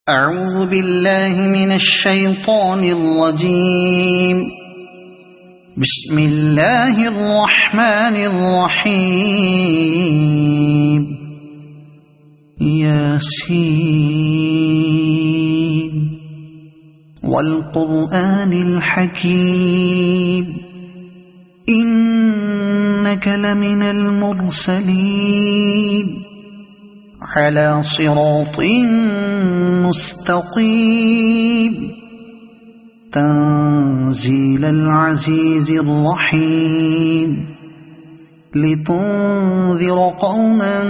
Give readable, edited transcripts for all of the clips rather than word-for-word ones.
أعوذ بالله من الشيطان الرجيم. بسم الله الرحمن الرحيم. ياسين والقرآن الحكيم إنك لمن المرسلين على صراط مستقيم تنزيل العزيز الرحيم لتنذر قوما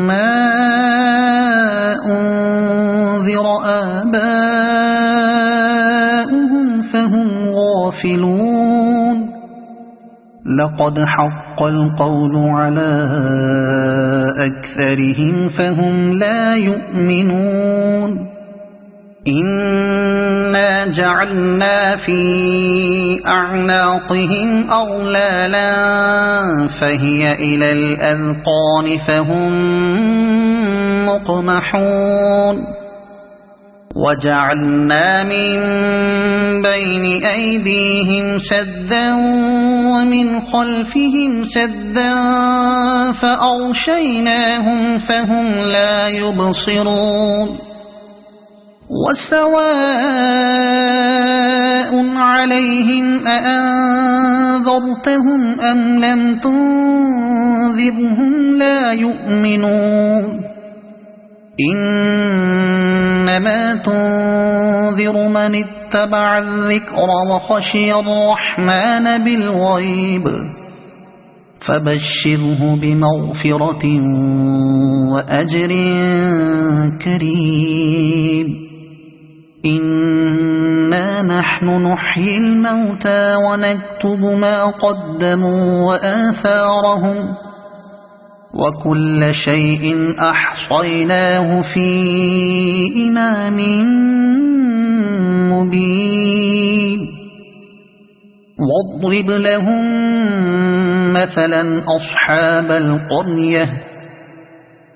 ما أنذر آباؤهم فهم غافلون. لقد حق القول على أكثرهم فهم لا يؤمنون. إنا جعلنا في أعناقهم أغلالا فهي إلى الأذقان فهم مقمحون. وجعلنا من بين أيديهم سدا ومن خلفهم سدا فأغشيناهم فهم لا يبصرون. وسواء عليهم أأنذرتهم أم لم تنذرهم لا يؤمنون. إنما تنذر من اتبع الذكر وخشي الرحمن بالغيب فبشره بمغفرة وأجر كريم. إنا نحن نحيي الموتى ونكتب ما قدموا وآثارهم وكل شيء أحصيناه في إمام مبين. واضرب لهم مثلا أصحاب القرية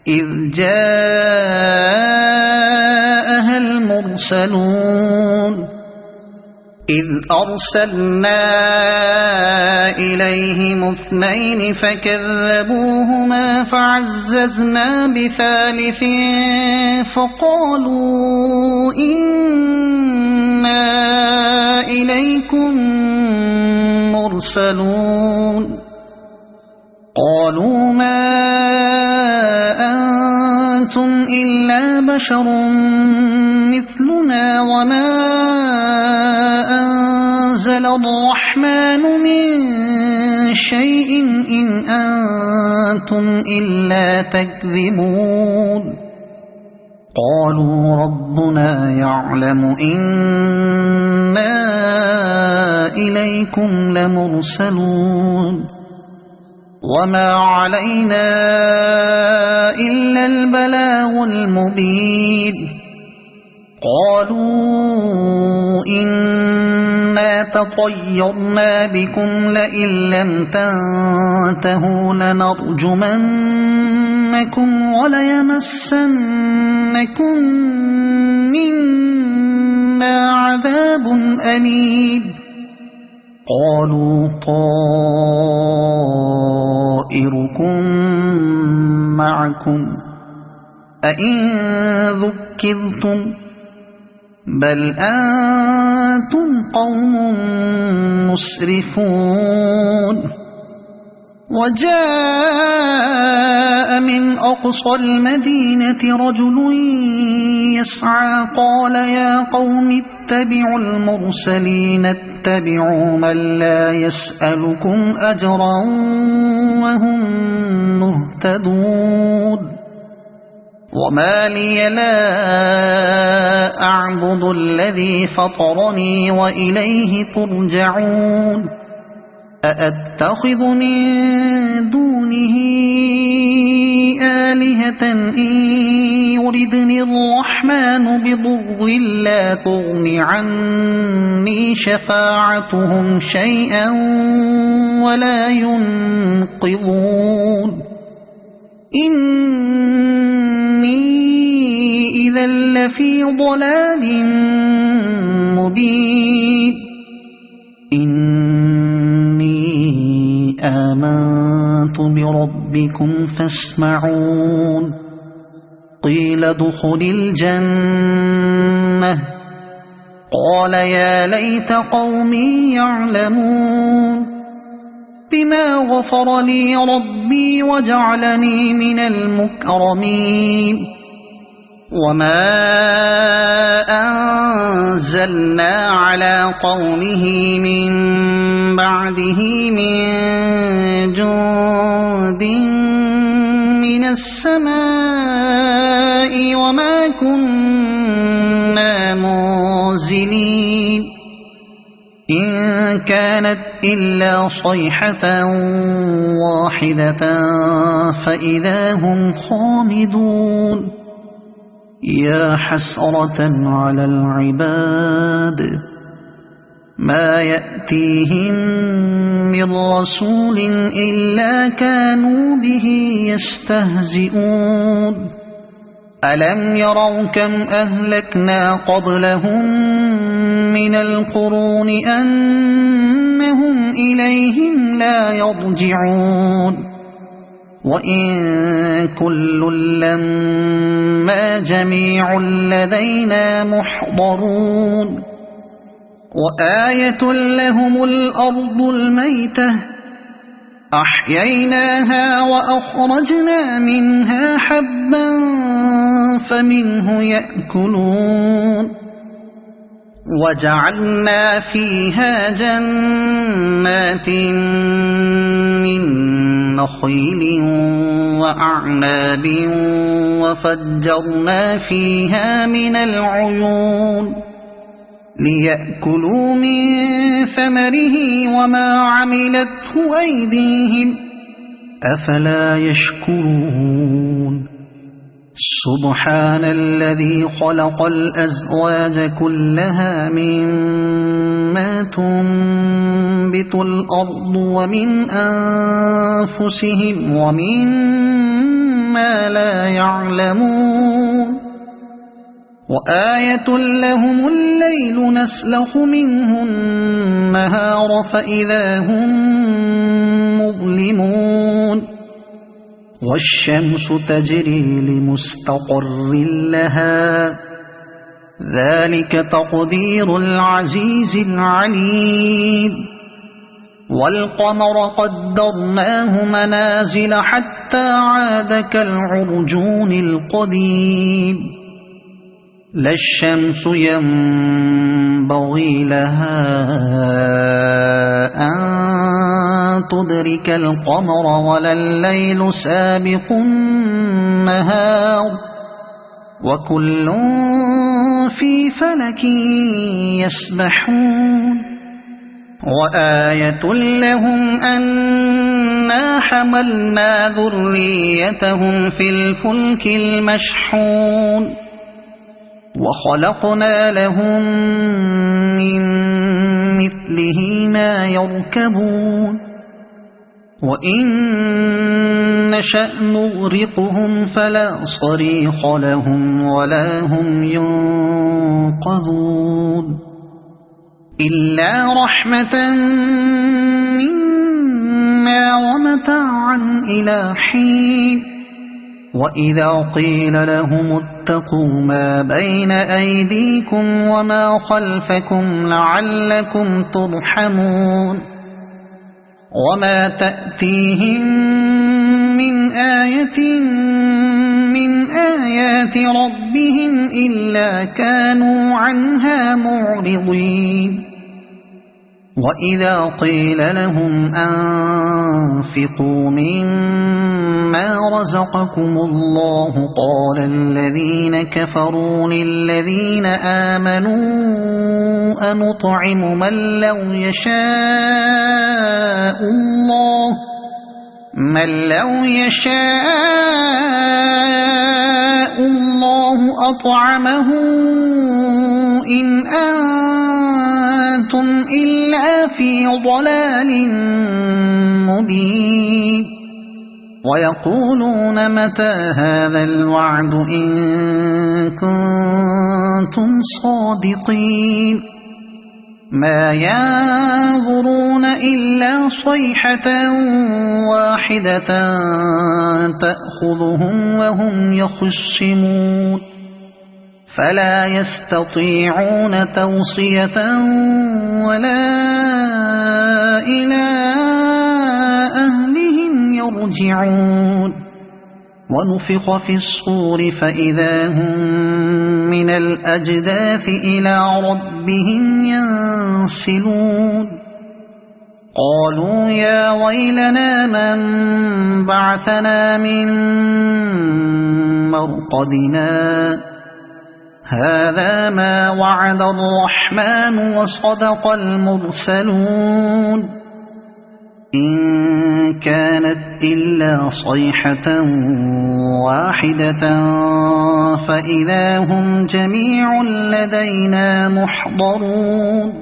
إذ جاءها المرسلون إذ أرسلنا إليهم اثنين فكذبوهما فعززنا بثالث فقالوا إنا إليكم مرسلون. قالوا ما أنتم إلا بشر مثلنا وما أنزل الرحمن من شيء إن أنتم إلا تكذبون. قالوا ربنا يعلم إنا إليكم لمرسلون وما علينا إلا البلاغ المبين. قالوا إنا تطيرنا بكم لئن لم تنتهوا لنرجمنكم وليمسنكم منا عذاب أليم. قالوا طائركم معكم أئن ذكرتم بل أنتم قوم مسرفون. وجاء من أقصى المدينة رجل يسعى قال يا قوم اتبعوا المرسلين اتبعوا من لا يسألكم أجرا وهم مهتدون. وما لي لا أعبد الذي فطرني وإليه ترجعون. أأتخذ من دونه آلهة إن يردني الرحمن بضر لا تغن عني شفاعتهم شيئا ولا ينقذون. إني إذا لفي ضلال مبين إني آمنت بربكم فاسمعون قيل ادخل الجنة قال يا ليت قومي يعلمون بما غفر لي ربي وجعلني من المكرمين وما أنزلنا على قومه من بعده من جند من السماء وما كنا منزلين إن كانت إلا صيحة واحدة فإذا هم خامدون يا حسرة على العباد ما يأتيهم من رسول إلا كانوا به يستهزئون ألم يروا كم أهلكنا قبلهم من القرون أنهم إليهم لا يرجعون وإن كل لما جميع لدينا محضرون وآية لهم الأرض الميتة أحييناها وأخرجنا منها حبا فمنه يأكلون وجعلنا فيها جنات من نخيل وأعناب وفجرنا فيها من العيون ليأكلوا من ثمره وما عملته أيديهم أفلا يشكرون سبحان الذي خلق الأزواج كلها مما تنبت الأرض ومن أنفسهم ومما لا يعلمون وآية لهم الليل نسلخ منه النهار فإذا هم مظلمون والشمس تجري لمستقر لها ذلك تقدير العزيز العليم والقمر قدرناه منازل حتى عاد كالعرجون القديم لا الشمس ينبغي لها أن تدرك القمر ولا الليل سابق النهار وكل في فلك يسبحون وآية لهم أنا حملنا ذريتهم في الفلك المشحون وخلقنا لهم من مثله ما يركبون وإن نشأ نغرقهم فلا صريخ لهم ولا هم ينقذون إلا رحمة منا ومتاعا إلى حين وإذا قيل لهم اتقوا ما بين أيديكم وما خلفكم لعلكم ترحمون وما تأتيهم من آية من آيات ربهم إلا كانوا عنها معرضين وإذا قيل لهم أنفقوا مما رزقكم الله قال الذين كفروا للذين آمنوا أنطعم من لو يشاء الله أطعمه إن أنتم إلا في ضلال مبين ويقولون متى هذا الوعد إن كنتم صادقين ما ينظرون إلا صيحة واحدة تأخذهم وهم يخصمون فلا يستطيعون توصية ولا إلى أهلهم يرجعون ونفخ في الصور فإذا هم من الأجداث إلى ربهم ينسلون قالوا يا ويلنا من بعثنا من مرقدنا هذا ما وعد الرحمن وصدق المرسلون إن كانت إلا صيحة واحدة فإذا هم جميع لدينا محضرون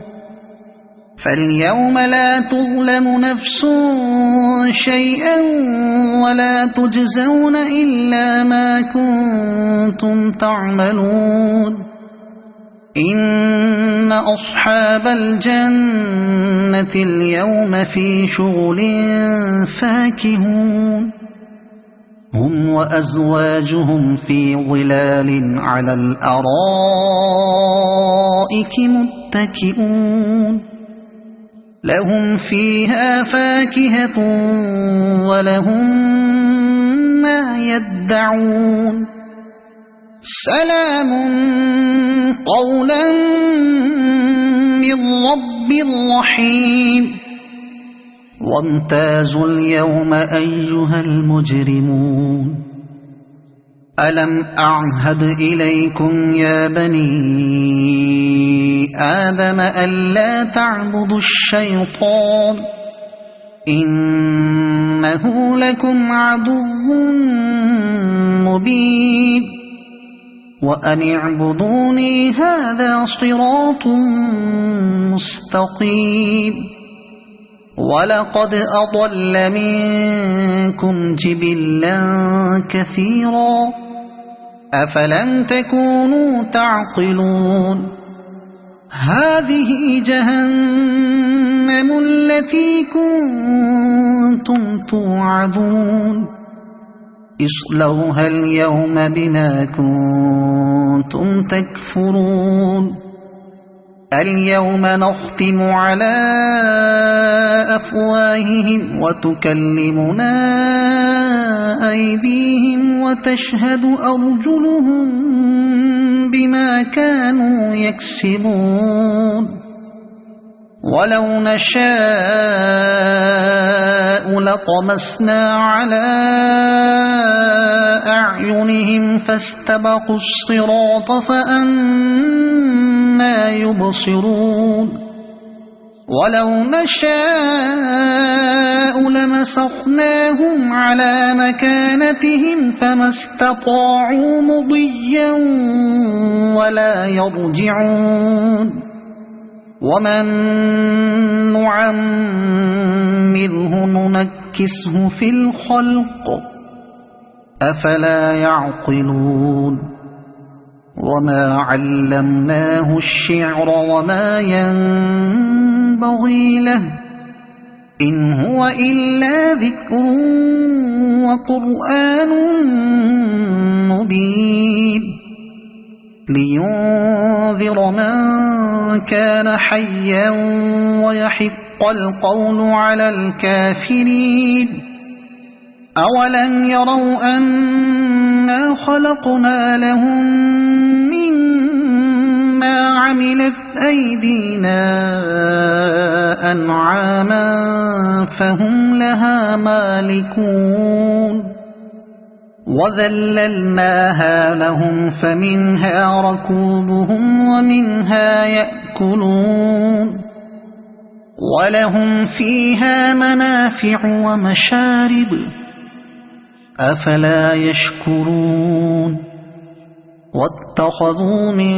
فاليوم لا تظلم نفس شيئا ولا تجزون إلا ما كنتم تعملون إن أصحاب الجنة اليوم في شغل فاكهون هم وأزواجهم في ظلال على الأرائك متكئون لهم فيها فاكهة ولهم ما يدعون سلام قولا من رب رحيم وامتازوا اليوم أيها المجرمون ألم أعهد إليكم يا بني آدم ألا تعبدوا الشيطان إنه لكم عدو مبين وأن اعبدوني هذا صراط مستقيم ولقد أضل منكم جبلا كثيرا أفلم تكونوا تعقلون هذه جهنم التي كنتم توعدون اصلوها اليوم بما كنتم تكفرون اليوم نختم على أفواههم وتكلمنا أيديهم وتشهد أرجلهم بما كانوا يكسبون ولو نشاء لطمسنا على أعينهم فاستبقوا الصراط فأنى يبصرون ولو نشاء لمسخناهم على مكانتهم فما استطاعوا مضيا ولا يرجعون ومن نعمره ننكسه في الخلق أفلا يعقلون وما علمناه الشعر وما ينبغي له إن هو إلا ذكر وقرآن مبين لينذر من كان حيا ويحق القول على الكافرين أولم يروا أنا خلقنا لهم مما عملت أيدينا أنعاما فهم لها مالكون وذللناها لهم فمنها ركوبهم ومنها يأكلون ولهم فيها منافع ومشارب أفلا يشكرون واتخذوا من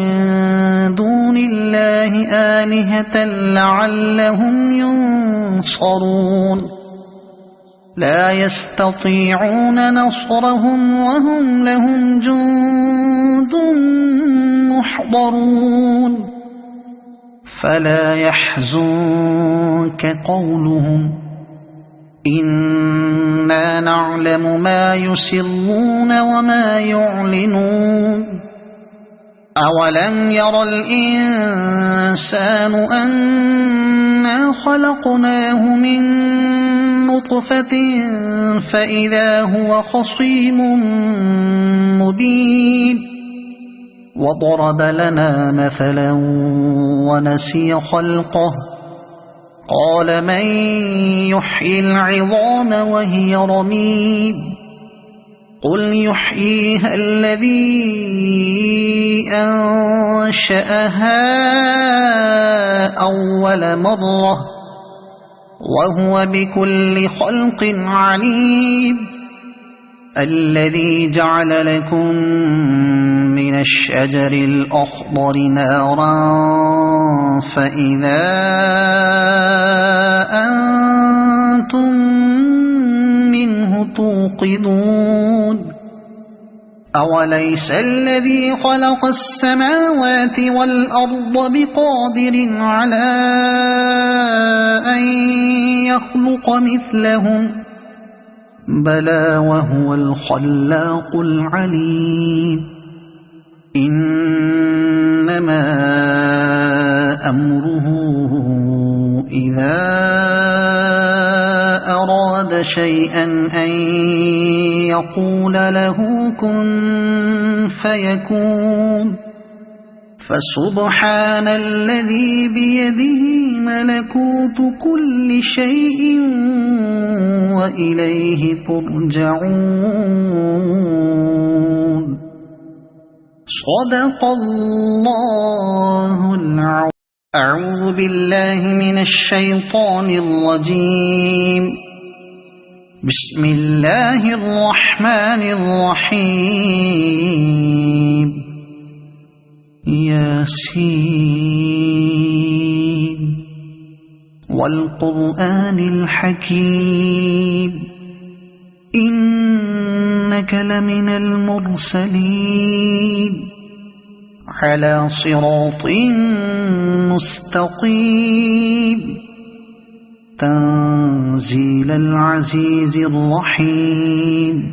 دون الله آلهة لعلهم ينصرون لا يستطيعون نصرهم وهم لهم جند محضرون فلا يحزنك قولهم إنا نعلم ما يسرون وما يعلنون أولم ير الإنسان أنا خلقناه من نطفة فإذا هو خصيم مبين وضرب لنا مثلا ونسي خلقه قال من يحيي العظام وهي رميم قل يحييها الذي أنشأها أول مرة وهو بكل خلق عليم الذي جعل لكم من الشجر الأخضر نارا فإذا أنتم منه توقدون أوليس الذي خلق السماوات والأرض بقادر على أن يخلق مثلهم بلى وهو الخلاق العليم إنما أمره إذا أراد شيئا أن يقول له كن فيكون فسبحان الذي بيده ملكوت كل شيء وإليه ترجعون صدق الله العظيم أعوذ بالله من الشيطان الرجيم بسم الله الرحمن الرحيم ياسين والقرآن الحكيم إنك لمن المرسلين على صراط مستقيم تنزيل العزيز الرحيم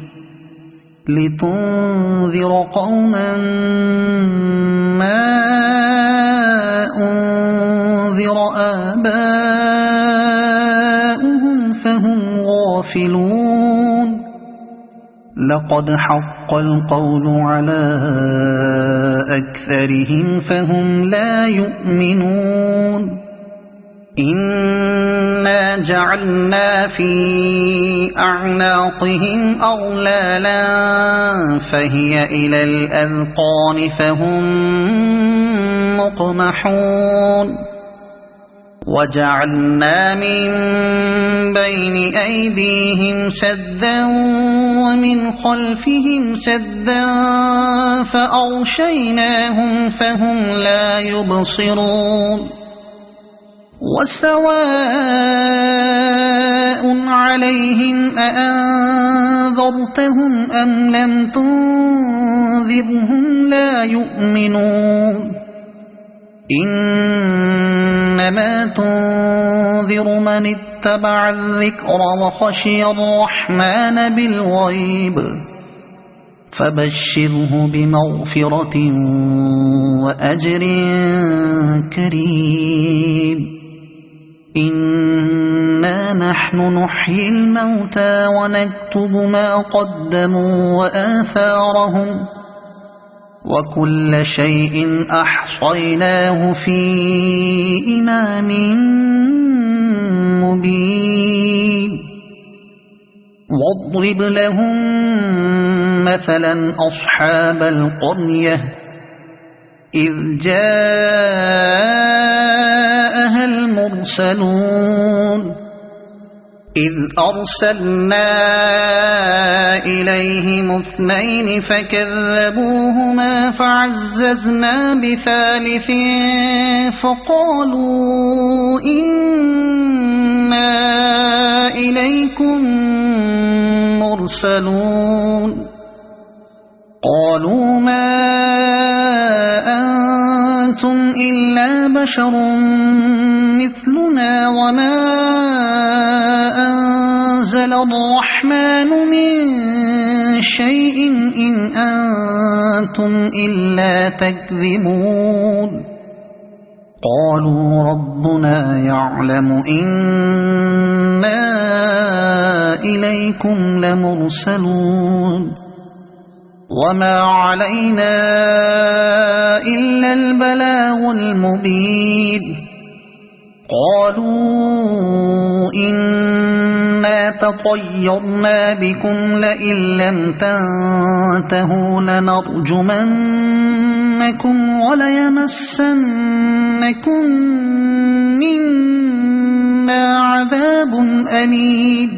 لتنذر قوما ما أنذر آباؤهم فهم غافلون لقد حق القول على أكثرهم فهم لا يؤمنون إنا جعلنا في أعناقهم أغلالا فهي إلى الأذقان فهم مقمحون وجعلنا من بين أيديهم سدا ومن خلفهم سدا فأغشيناهم فهم لا يبصرون وسواء عليهم أأنذرتهم أم لم تنذرهم لا يؤمنون إنما تنذر من اتبع الذكر وخشي الرحمن بالغيب فبشره بمغفرة وأجر كريم إنا نحن نحيي الموتى ونكتب ما قدموا وآثارهم وكل شيء أحصيناه في إمام مبين واضرب لهم مثلا أصحاب القرية إذ جاءها المرسلون إذ أرسلنا إليهم اثنين فكذبوهما فعززنا بثالث فقالوا إنا إنا إليكم مرسلون قالوا ما أنتم إلا بشر مثلنا وما أنزل الرحمن من شيء إن أنتم إلا تكذبون قالوا ربنا يعلم إنا إليكم لمرسلون وما علينا إلا البلاغ المبين قالوا إنا تطيرنا بكم لئن لم تنتهوا لنرجمنكم وليمسنكم منا عذاب أليم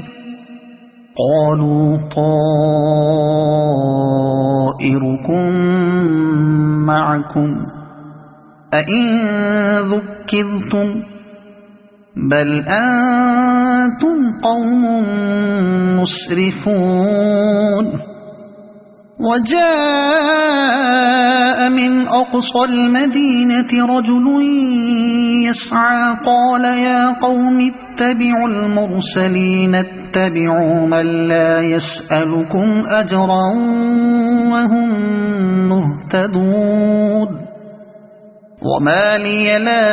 قالوا طائركم معكم أئن ذكرتم بل أنتم قوم مسرفون وجاء من أقصى المدينة رجل يسعى قال يا قوم اتبعوا المرسلين اتبعوا من لا يسألكم أجرا وهم مهتدون وما لي لا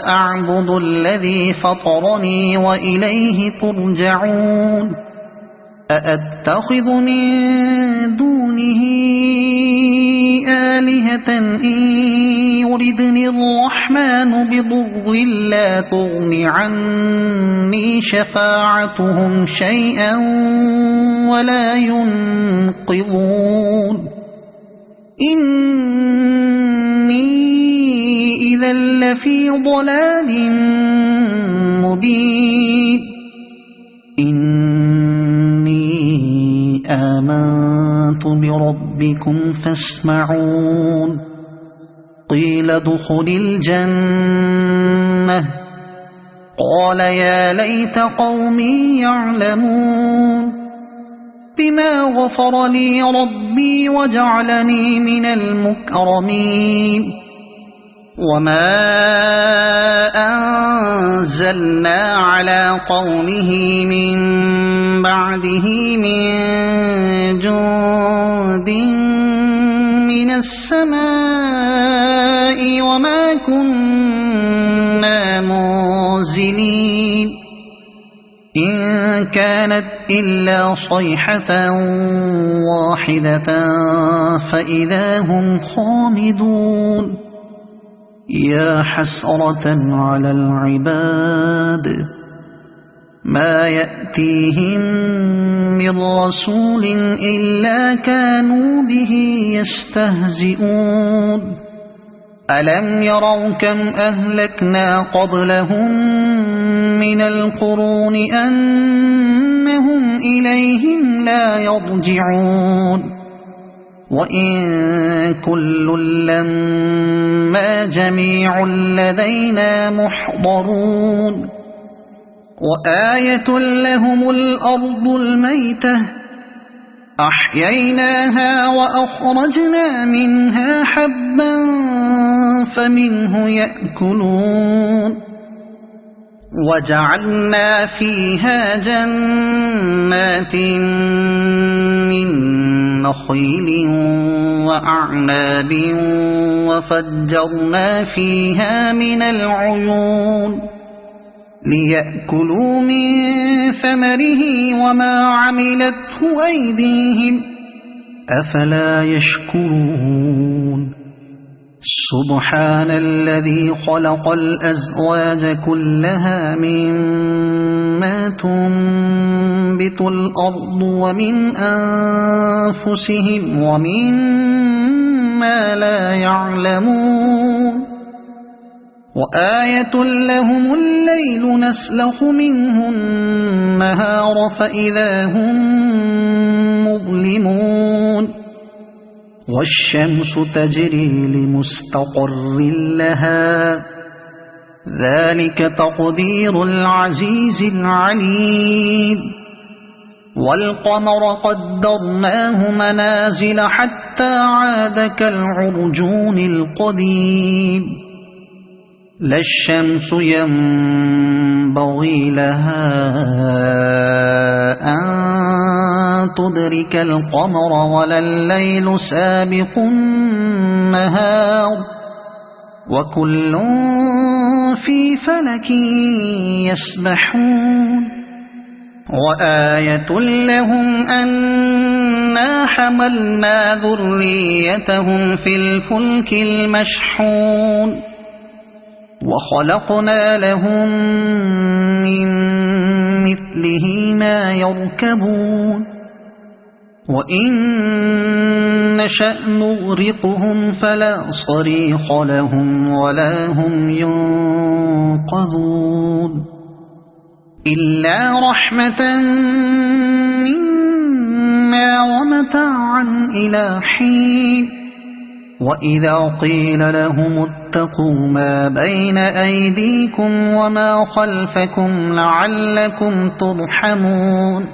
أعبد الذي فطرني وإليه ترجعون أأتخذ من دونه آلهة إن يردني الرحمن بضر لا تغن عني شفاعتهم شيئا ولا ينقذون إني إذا لفي ضلال مبين إني آمنت بربكم فاسمعون قيل ادخل الجنة قال يا ليت قومي يعلمون بما غفر لي ربي وجعلني من المكرمين وما أنزلنا على قومه من بعده من جند من السماء وما كنا منزلين إن كانت إلا صيحة واحدة فإذا هم خامدون يا حسرة على العباد ما يأتيهم من رسول إلا كانوا به يستهزئون ألم يروا كم أهلكنا قبلهم من القرون أنهم إليهم لا يرجعون وإن كل لما جميع لدينا محضرون وآية لهم الأرض الميتة أحييناها وأخرجنا منها حبا فمنه يأكلون وجعلنا فيها جنات من نخيل وأعناب وفجرنا فيها من العيون ليأكلوا من ثمره وما عملته أيديهم أفلا يشكرون سبحان الذي خلق الأزواج كلها مما تنبت الأرض ومن أنفسهم ومما لا يعلمون وآية لهم الليل نسلخ منه النهار فإذا هم مظلمون والشمس تجري لمستقر لها ذلك تقدير العزيز العليم والقمر قدرناه منازل حتى عاد كالعرجون القديم لا الشمس ينبغي لها أن تدرك القمر ولا الليل سابق النهار وكل في فلك يسبحون وآية لهم أنا حملنا ذريتهم في الفلك المشحون وخلقنا لهم من مثله ما يركبون وإن نشأ نغرقهم فلا صريخ لهم ولا هم ينقذون إلا رحمة منا ومتاعا إلى حين وإذا قيل لهم اتقوا ما بين أيديكم وما خلفكم لعلكم ترحمون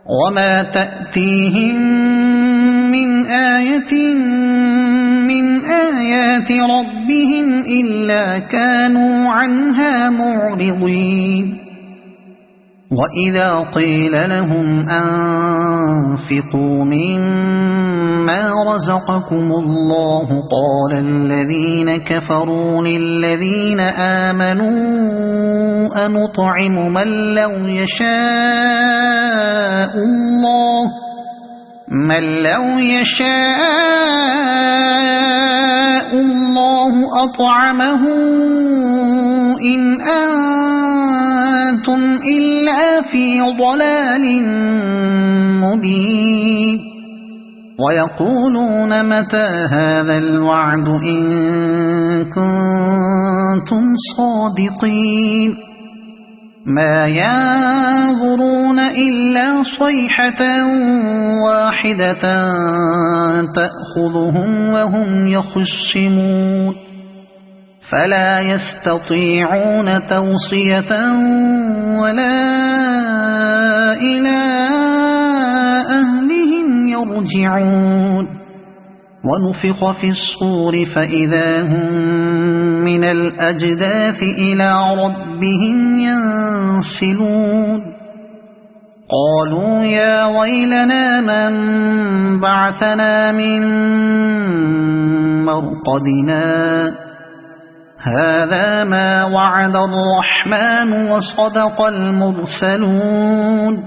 وما تأتيهم من آية من آيات ربهم إلا كانوا عنها معرضين وإذا قيل لهم أنفقوا مما رزقكم الله قال الذين كفروا للذين آمنوا أنطعم من لو يشاء الله أطعمه إن أنتم إلا في ضلال مبين ويقولون متى هذا الوعد إن كنتم صادقين ما ينظرون إلا صيحة واحدة تأخذهم وهم يخصمون فلا يستطيعون توصية ولا إلى أهلهم يرجعون ونفخ في الصور فإذا هم من الأجداث إلى ربهم ينسلون قالوا يا ويلنا من بعثنا من مرقدنا هذا ما وعد الرحمن وصدق المرسلون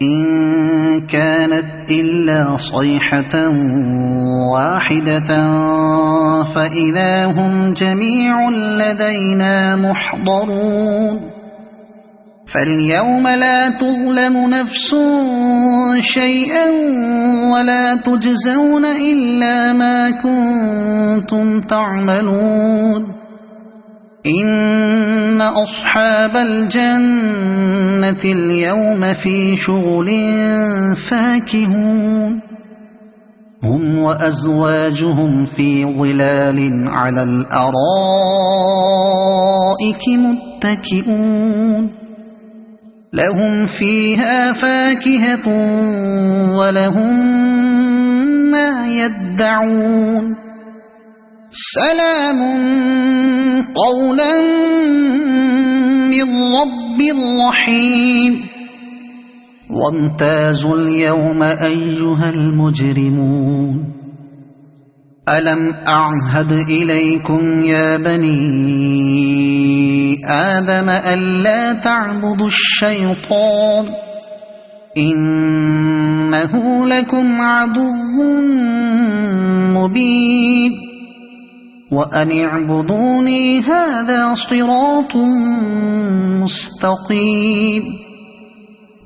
إن كانت إلا صيحة واحدة فإذا هم جميع لدينا محضرون فاليوم لا تظلم نفس شيئا ولا تجزون إلا ما كنتم تعملون إن أصحاب الجنة اليوم في شغل فاكهون هم وأزواجهم في ظلال على الأرائك متكئون لهم فيها فاكهة ولهم ما يدعون سلام قولا من رب رحيم وامتازوا اليوم أيها المجرمون ألم أعهد إليكم يا بني آدم ألا تعبدوا الشيطان إنه لكم عدو مبين وأن اعبدوني هذا صراط مستقيم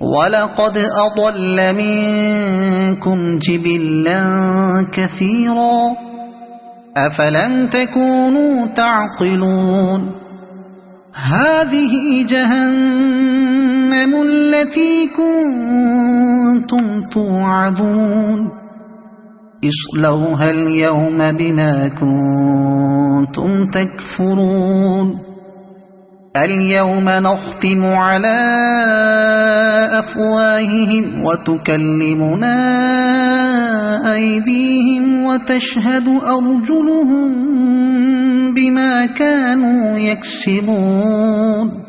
ولقد أضل منكم جبلا كثيرا أفلم تكونوا تعقلون هذه جهنم التي كنتم توعدون اصلوها اليوم بما كنتم تكفرون اليوم نختم على أفواههم وتكلمنا أيديهم وتشهد أرجلهم بما كانوا يكسبون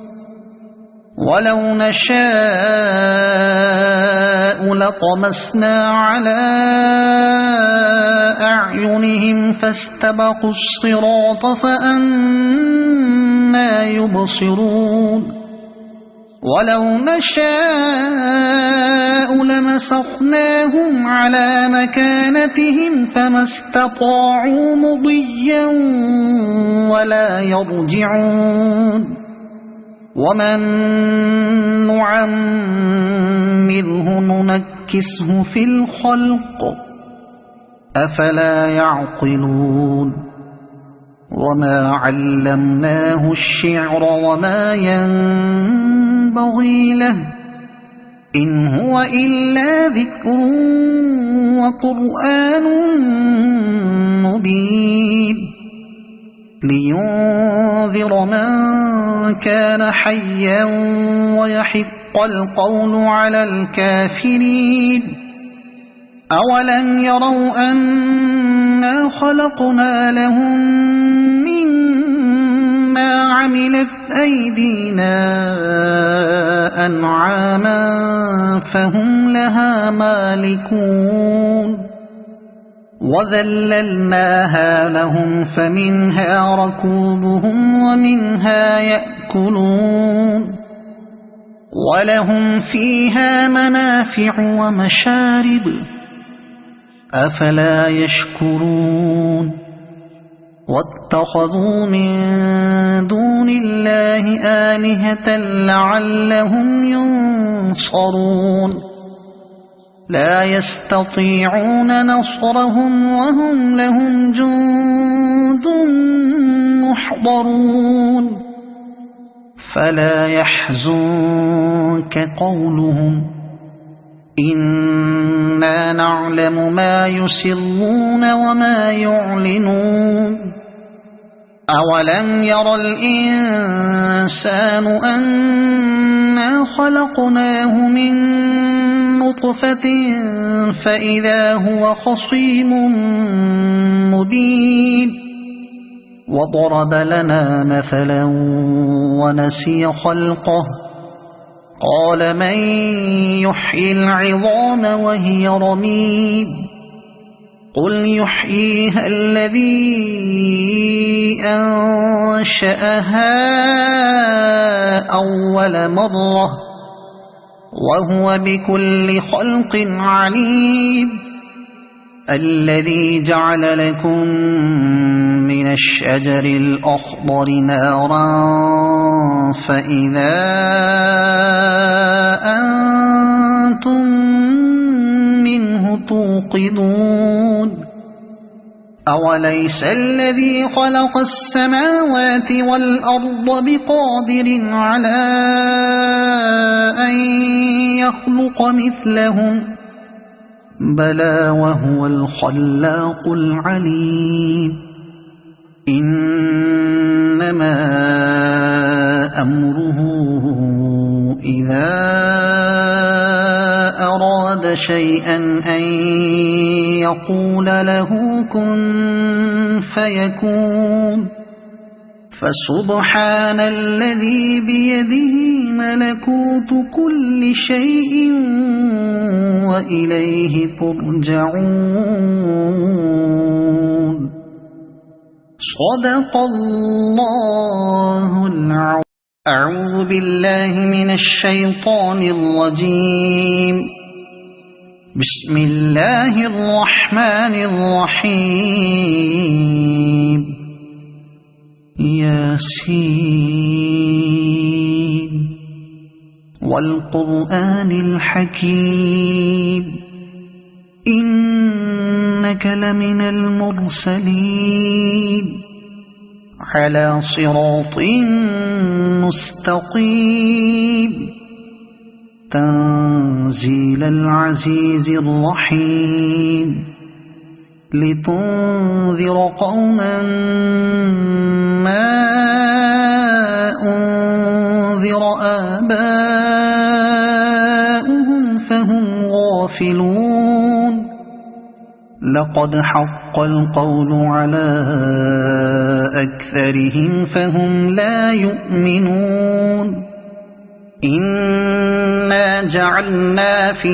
ولو نشاء لطمسنا على أعينهم فاستبقوا الصراط فأنى يبصرون ولو نشاء لمسخناهم على مكانتهم فما استطاعوا مضيا ولا يرجعون ومن نعمره ننكسه في الخلق أفلا يعقلون وما علمناه الشعر وما ينبغي له إن هو إلا ذكر وقرآن مبين لينذر من كان حيا ويحق القول على الكافرين أولم يروا أنا خلقنا لهم مما عملت أيدينا أنعاما فهم لها مالكون وذللناها لهم فمنها ركوبهم ومنها يأكلون ولهم فيها منافع ومشارب أفلا يشكرون واتخذوا من دون الله آلهة لعلهم ينصرون لا يستطيعون نصرهم وهم لهم جند محضرون فلا يحزنك قولهم إنا نعلم ما يسرون وما يعلنون أولم ير الإنسان أنا خلقناه من نطفة فإذا هو خصيم مبين وضرب لنا مثلا ونسي خلقه قال من يحيي العظام وهي رميم قل يحييها الذي أنشأها أول مرة وهو بكل خلق عليم الذي جعل لكم من الشجر الأخضر نارا فإذا أنتم منه توقدون أوليس الذي خلق السماوات والأرض بقادر على أن يخلق مثلهم بلى وهو الخلاق العليم إنما أمره إذا أراد شيئا أن يقول له كن فيكون فسبحان الذي بيده ملكوت كل شيء وإليه ترجعون صدق الله العظيم أعوذ بالله من الشيطان الرجيم بسم الله الرحمن الرحيم ياسين والقرآن الحكيم إنك لمن المرسلين على صراط مستقيم تنزيل العزيز الرحيم لتنذر قوما ما أنذر آباؤهم فهم غافلون لقد حق القول على أكثرهم فهم لا يؤمنون إنا جعلنا في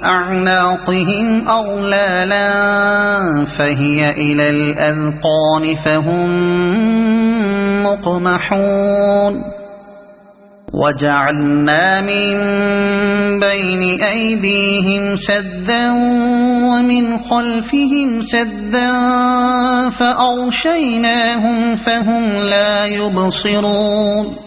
أعناقهم أغلالا فهي إلى الأذقان فهم مقمحون وجعلنا من بين أيديهم سدا ومن خلفهم سدا فأغشيناهم فهم لا يبصرون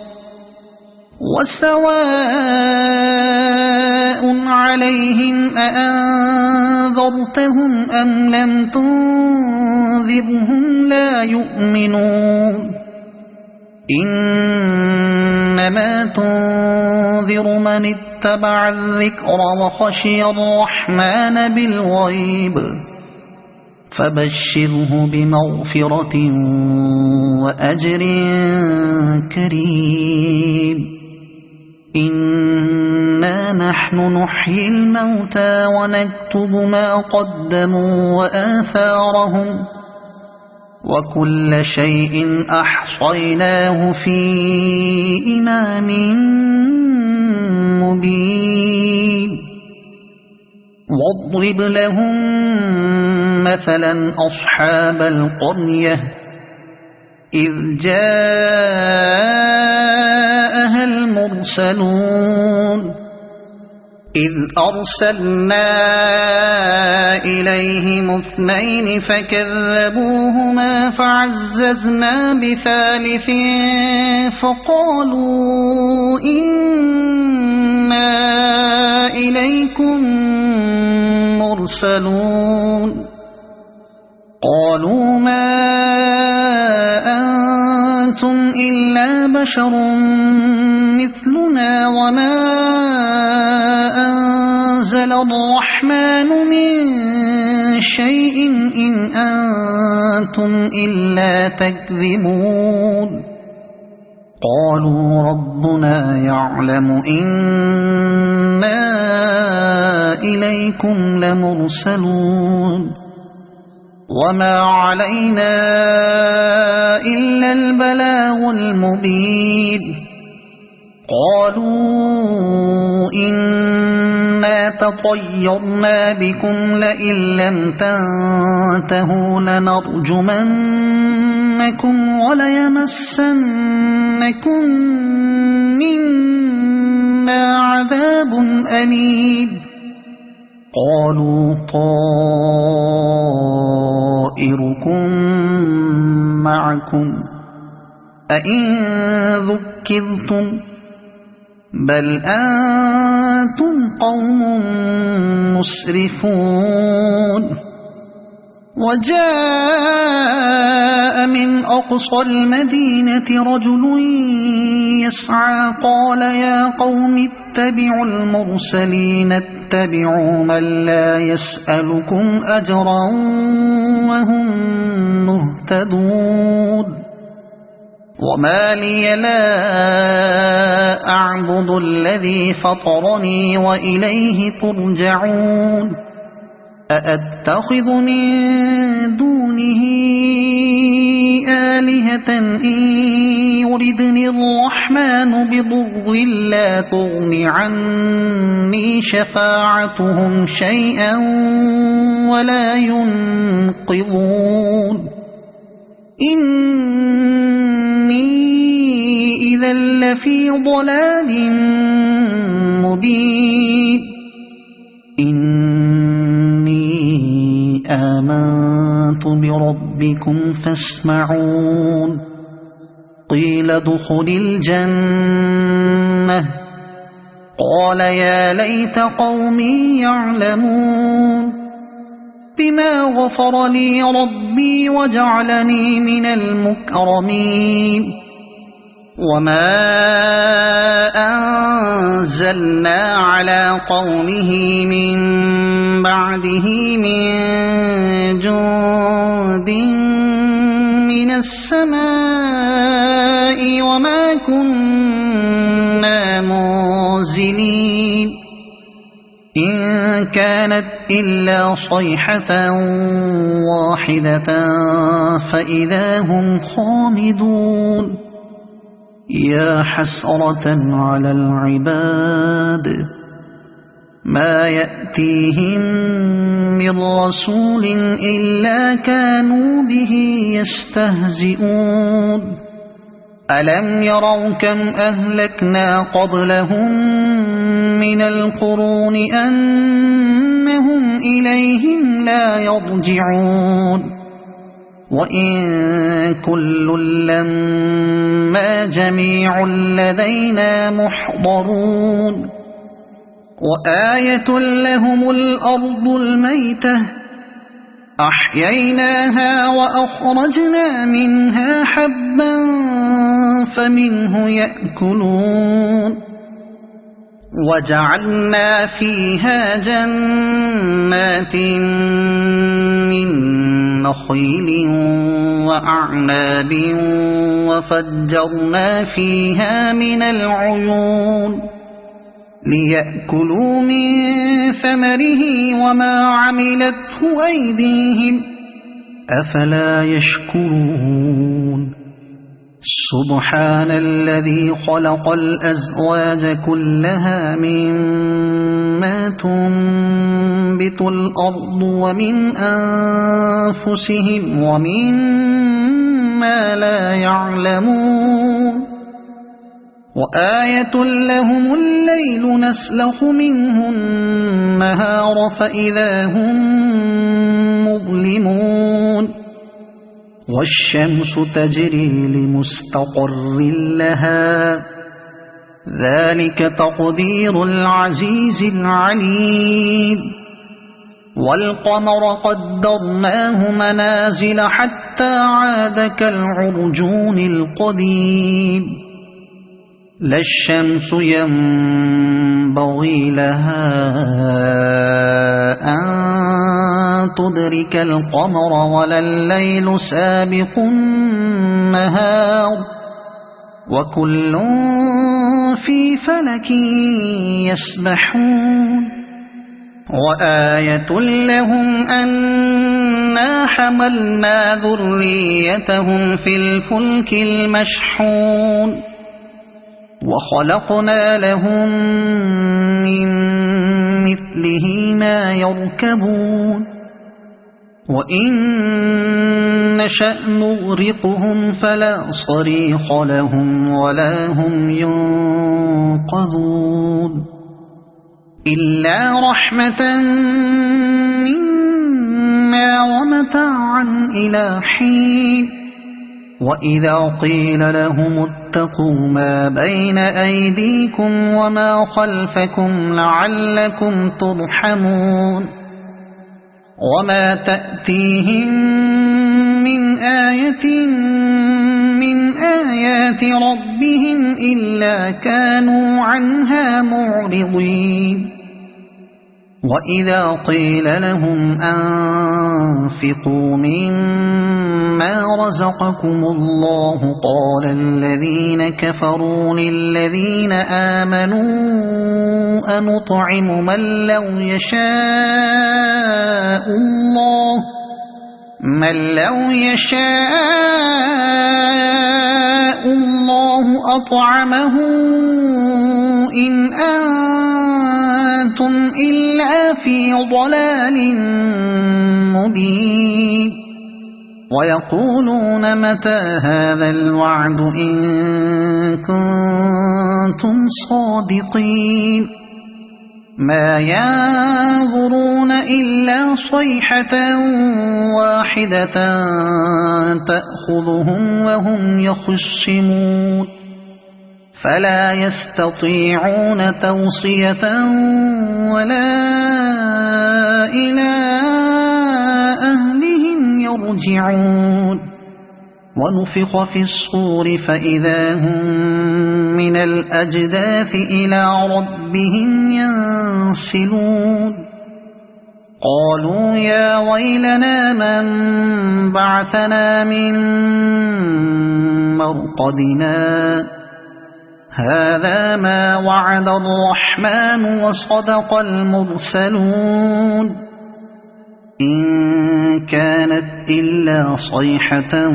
وسواء عليهم أأنذرتهم أم لم تنذرهم لا يؤمنون إنما تنذر من اتبع الذكر وخشي الرحمن بالغيب فبشره بمغفرة وأجر كريم إنا نحن نحيي الموتى ونكتب ما قدموا وآثارهم وكل شيء أحصيناه في إمام مبين واضرب لهم مثلا أصحاب القرية إذ جاءها المرسلون إذ أرسلنا إليهم اثنين فكذبوهما فعززنا بثالث فقالوا إنا إليكم مرسلون قالوا ما أنتم إلا بشر مثلنا وما أنزل الرحمن من شيء إن أنتم إلا تكذبون قالوا ربنا يعلم إنا إليكم لمرسلون وما علينا إلا البلاغ المبين قالوا إنا تطيرنا بكم لئن لم تنتهوا لنرجمنكم وليمسنكم منا عذاب أليم قالوا طائركم معكم أئن ذكرتم بل أنتم قوم مسرفون وجاء من أقصى المدينة رجل يسعى قال يا قوم اتبعوا المرسلين اتبعوا من لا يسألكم أجرا وهم مهتدون وما لي لا أعبد الذي فطرني وإليه ترجعون أأتخذ من دونه آلهة إن يردني الرحمن بضر لا تغن عني شفاعتهم شيئا ولا ينقذون إني إذا لفي ضلال مبين إني آمنت بربكم فاسمعون قيل ادخل الجنة قال يا ليت قومي يعلمون بما غفر لي ربي وجعلني من المكرمين وما أنزلنا على قومه من بعده من جند من السماء وما كنا منزلين إن كانت إلا صيحة واحدة فإذا هم خامدون يا حسرة على العباد ما يأتيهم من رسول إلا كانوا به يستهزئون ألم يروا كم أهلكنا قبلهم من القرون أنهم إليهم لا يرجعون وإن كل لما جميع لدينا محضرون وآية لهم الأرض الميتة أحييناها وأخرجنا منها حبا فمنه يأكلون وجعلنا فيها جنات من نخيل وأعناب وفجرنا فيها من العيون ليأكلوا من ثمره وما عملته أيديهم أفلا يشكرون سبحان الذي خلق الأزواج كلها مما تنبت الأرض ومن أنفسهم ومما لا يعلمون وآية لهم الليل نسلخ منه النهار فإذا هم مظلمون والشمس تجري لمستقر لها ذلك تقدير العزيز العليم والقمر قدرناه منازل حتى عاد كالعرجون القديم لا الشمس ينبغي لها أن تدرك القمر ولا الليل سابق النهار وكل في فلك يسبحون وآية لهم أنا حملنا ذريتهم في الفلك المشحون وخلقنا لهم من مثله ما يركبون وإن نشأ نغرقهم فلا صريخ لهم ولا هم ينقذون إلا رحمة منا ومتاعا إلى حين وإذا قيل لهم اتقوا ما بين أيديكم وما خلفكم لعلكم ترحمون وما تأتيهم من آية من آيات ربهم إلا كانوا عنها معرضين وإذا قيل لهم أنفقوا مما رزقكم الله قال الذين كفروا للذين آمنوا أنطعم من لو يشاء الله أطعمه إن أنتم إلا في ضلال مبين ويقولون متى هذا الوعد إن كنتم صادقين ما ينظرون إلا صيحة واحدة تأخذهم وهم يخصمون فلا يستطيعون توصية ولا إلى أهلهم يرجعون ونفخ في الصور فإذا هم من الأجداث إلى ربهم ينسلون قالوا يا ويلنا من بعثنا من مرقدنا هذا ما وعد الرحمن وصدق المرسلون إن كانت إلا صيحة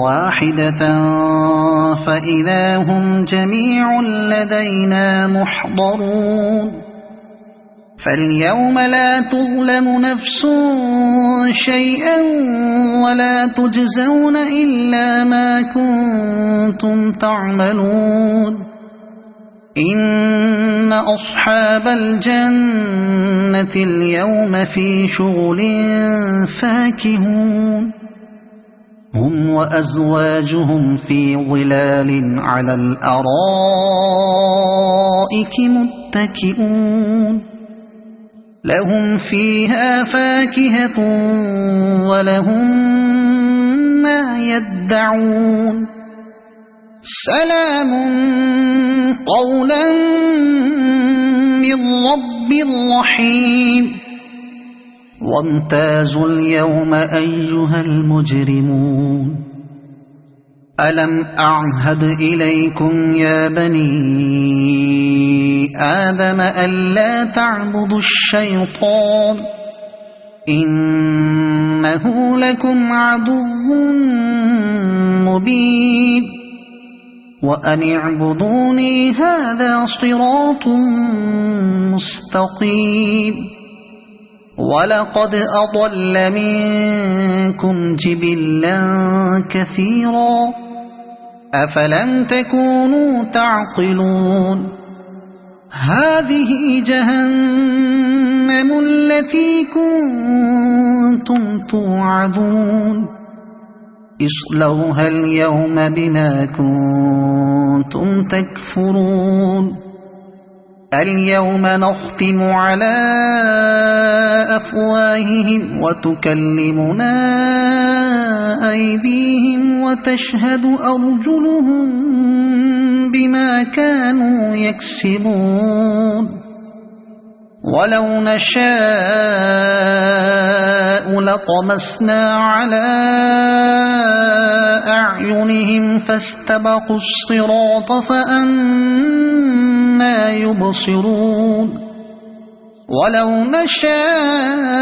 واحدة فإذا هم جميع لدينا محضرون فاليوم لا تظلم نفس شيئا ولا تجزون إلا ما كنتم تعملون إن أصحاب الجنة اليوم في شغل فاكهون هم وأزواجهم في ظلال على الأرائك متكئون لهم فيها فاكهة ولهم ما يدعون سلام قولا من رب رحيم وامتازوا اليوم أيها المجرمون ألم أعهد إليكم يا بني آدم ألا تعبدوا الشيطان إنه لكم عدو مبين وأن اعبدوني هذا صراط مستقيم ولقد أضل منكم جبلا كثيرا أفلم تكونوا تعقلون هذه جهنم التي كنتم توعدون اصلوها اليوم بما كنتم تكفرون اليوم نختم على أفواههم وتكلمنا أيديهم وتشهد أرجلهم بما كانوا يكسبون ولو نشاء لطمسنا على أعينهم فاستبقوا الصراط فأنى يبصرون ولو نشاء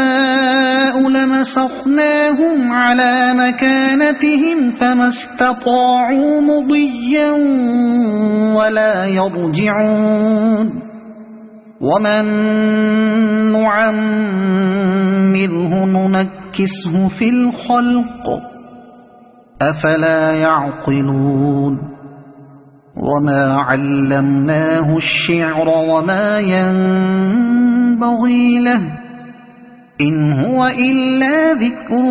لمسخناهم على مكانتهم فما استطاعوا مضيا ولا يرجعون ومن نعمره ننكسه في الخلق أفلا يعقلون وما علمناه الشعر وما ينبغي له إن هو إلا ذكر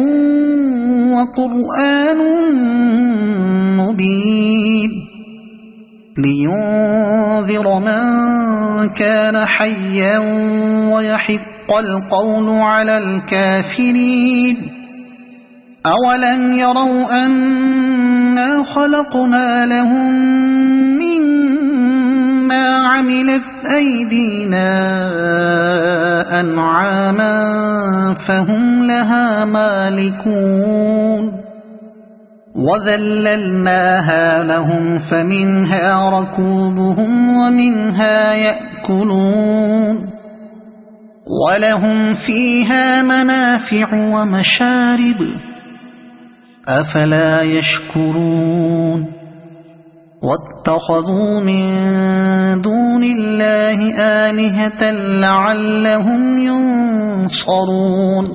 وقرآن مبين لينذر من كان حيا ويحق القول على الكافرين أولم يروا أنا خلقنا لهم مما عملت أيدينا أنعاما فهم لها مالكون وذللناها لهم فمنها ركوبهم ومنها يأكلون ولهم فيها منافع ومشارب أفلا يشكرون واتخذوا من دون الله آلهة لعلهم ينصرون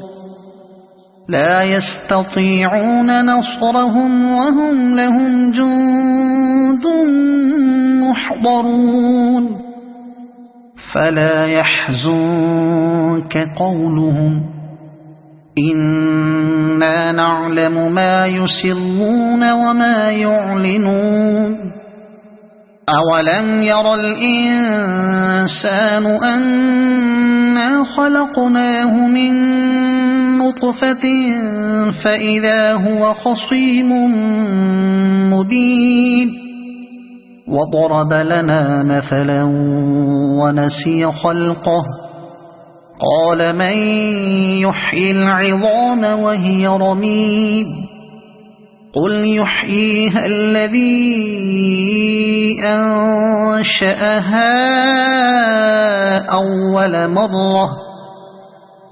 لا يستطيعون نصرهم وهم لهم جند محضرون فلا يحزنك قولهم إنا نعلم ما يسرون وما يعلنون أولم ير الإنسان أنا خلقناه من نطفة فإذا هو خصيم مبين وضرب لنا مثلا ونسي خلقه قال من يحيي العظام وهي رميم قل يحييها الذي أنشأها أول مرة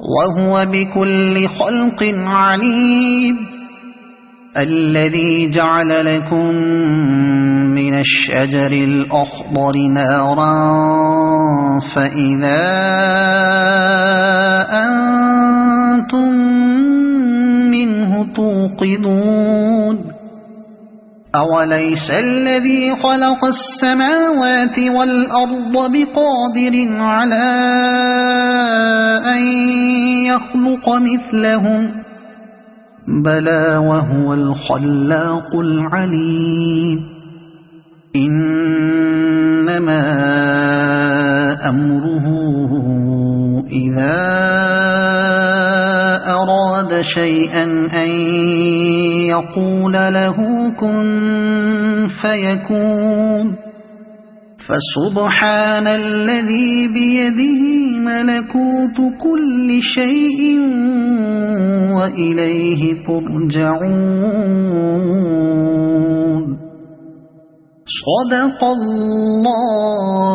وهو بكل خلق عليم الذي جعل لكم من الشجر الأخضر نارا فإذا أنتم منه توقدون أوليس الذي خلق السماوات والأرض بقادر على أن يخلق مثلهم بلى وهو الخلاق العليم إنما أمره إذا أراد شيئا أن يقول له كن فيكون فسبحان الذي بيده ملكوت كل شيء وإليه ترجعون صدق الله